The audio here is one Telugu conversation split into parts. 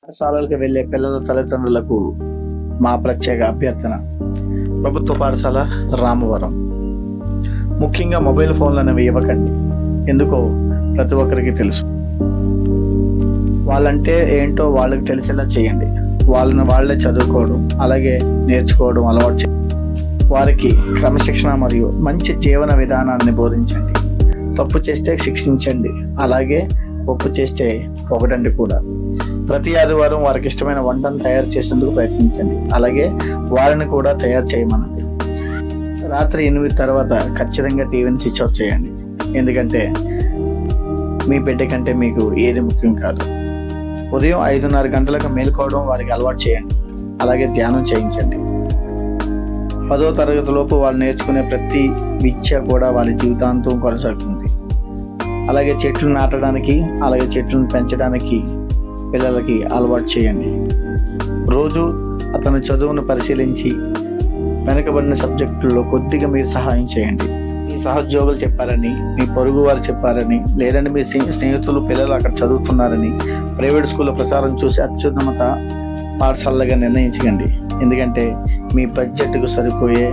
పాఠశాలలకు వెళ్లే పిల్లల తల్లిదండ్రులకు మా ప్రత్యేక అభ్యర్థన. ప్రభుత్వ పాఠశాల రామవరం. ముఖ్యంగా మొబైల్ ఫోన్లు అనేవి ఇవ్వకండి. ఎందుకో ప్రతి ఒక్కరికి తెలుసు. వాళ్ళంటే ఏంటో వాళ్ళకి తెలిసేలా చేయండి. వాళ్ళే చదువుకోవడం అలాగే నేర్చుకోవడం అలవాటు చేయండి. వారికి క్రమశిక్షణ మరియు మంచి జీవన విధానాన్ని బోధించండి. తప్పు చేస్తే శిక్షించండి, అలాగే ఒప్పు చేస్తే పొగడండి కూడా. ప్రతి ఆదివారం వారికి ఇష్టమైన వంటను తయారు చేసేందుకు ప్రయత్నించండి, అలాగే వారిని కూడా తయారు చేయమనండి. రాత్రి 8 తర్వాత ఖచ్చితంగా టీవీని స్విచ్ ఆఫ్ చేయండి, ఎందుకంటే మీ బిడ్డ కంటే మీకు ఏది ముఖ్యం కాదు. ఉదయం 5:30 గంటలకు మేలుకోవడం వారికి అలవాటు చేయండి, అలాగే ధ్యానం చేయించండి. 10వ తరగతి లోపు వాళ్ళు నేర్చుకునే ప్రతి విద్య కూడా వాళ్ళ జీవితాంతం కొనసాగుతుంది. అలాగే చెట్లు నాటడానికి, అలాగే చెట్లను పెంచడానికి పిల్లలకి అలవాటు చేయండి. రోజు అతని చదువును పరిశీలించి వెనకబడిన సబ్జెక్టుల్లో కొద్దిగా మీరు సహాయం చేయండి. మీ సహోద్యోగులు చెప్పారని, మీ పొరుగు వారు చెప్పారని, లేదంటే మీ స్నేహితులు పిల్లలు అక్కడ చదువుతున్నారని ప్రైవేట్ స్కూల్లో ప్రచారం చూసి అత్యున్నత పాఠశాలగా నిర్ణయించకండి. ఎందుకంటే మీ బడ్జెట్కు సరిపోయే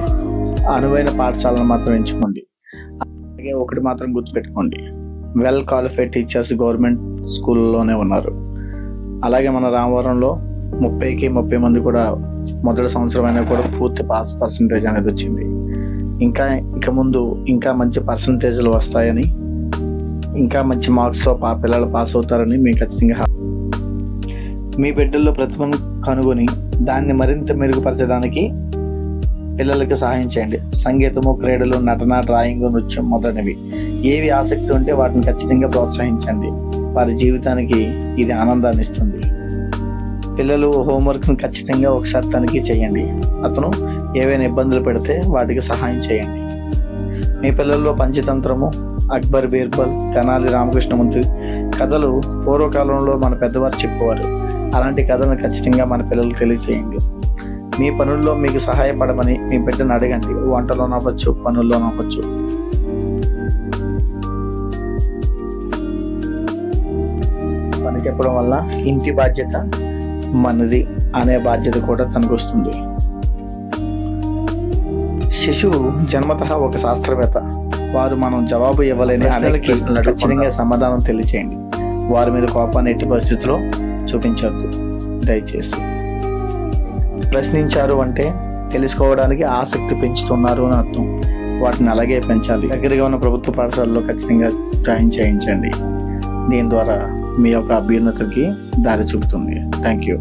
అనువైన పాఠశాలను మాత్రం ఎంచుకోండి. అలాగే ఒకటి మాత్రం గుర్తుపెట్టుకోండి, వెల్ క్వాలిఫైడ్ టీచర్స్ గవర్నమెంట్ స్కూల్లోనే ఉన్నారు. అలాగే మన రామవరంలో 30కి 30 మంది కూడా మొదటి సంవత్సరం అయినా కూడా పూర్తి పాస్ పర్సంటేజ్ అనేది వచ్చింది. ఇక ముందు ఇంకా మంచి పర్సంటేజ్లు వస్తాయని, ఇంకా మంచి మార్క్స్తో పిల్లలు పాస్ అవుతారని మీకు ఖచ్చితంగా. మీ బిడ్డల్లో ప్రతిభను కనుగొని దాన్ని మరింత మెరుగుపరచడానికి పిల్లలకి సహాయం చేయండి. సంగీతము, క్రీడలు, నటన, డ్రాయింగ్, నృత్యం మొదలైనవి ఏవి ఆసక్తి ఉంటే వాటిని ఖచ్చితంగా ప్రోత్సహించండి. వారి జీవితానికి ఇది ఆనందాన్ని ఇస్తుంది. పిల్లలు హోంవర్క్ను ఖచ్చితంగా ఒకసారి తనిఖీ చేయండి. అతను ఏవైనా ఇబ్బందులు పెడితే వాటికి సహాయం చేయండి. మీ పిల్లల్లో పంచతంత్రము, అక్బర్ బీర్బల్, తెనాలి రామకృష్ణమూర్తి కథలు పూర్వకాలంలో మన పెద్దవారు చెప్పేవారు. అలాంటి కథలను ఖచ్చితంగా మన పిల్లలకు తెలియచేయండి. మీ పనుల్లో మీకు సహాయపడమని మీ బిడ్డను అడగండి. వంటలో నవ్వచ్చు, పనుల్లో నవ్వచ్చు. పని చెప్పడం వల్ల ఇంటి బాధ్యత మనది అనే బాధ్యత కూడా తనకు వస్తుంది. శిశువు జన్మతః ఒక శాస్త్రవేత్త. వారు మనం జవాబు ఇవ్వలేని అనేక ప్రశ్నలకు ఖచ్చితంగా సమాధానం తెలియచేయండి. వారి మీద కోపాన్ని ఎట్టి పరిస్థితుల్లో చూపించవద్దు. దయచేసి ప్రశ్నించారు అంటే తెలుసుకోవడానికి ఆసక్తి పెంచుతున్నారు అని అర్థం. వాటిని అలాగే పెంచాలి. దగ్గరగా ఉన్న ప్రభుత్వ పాఠశాలలో ఖచ్చితంగా జాయిన్ చేయించండి. దీని ద్వారా మీ యొక్క అభ్యున్నతికి దారి చూపుతుంది. Thank you.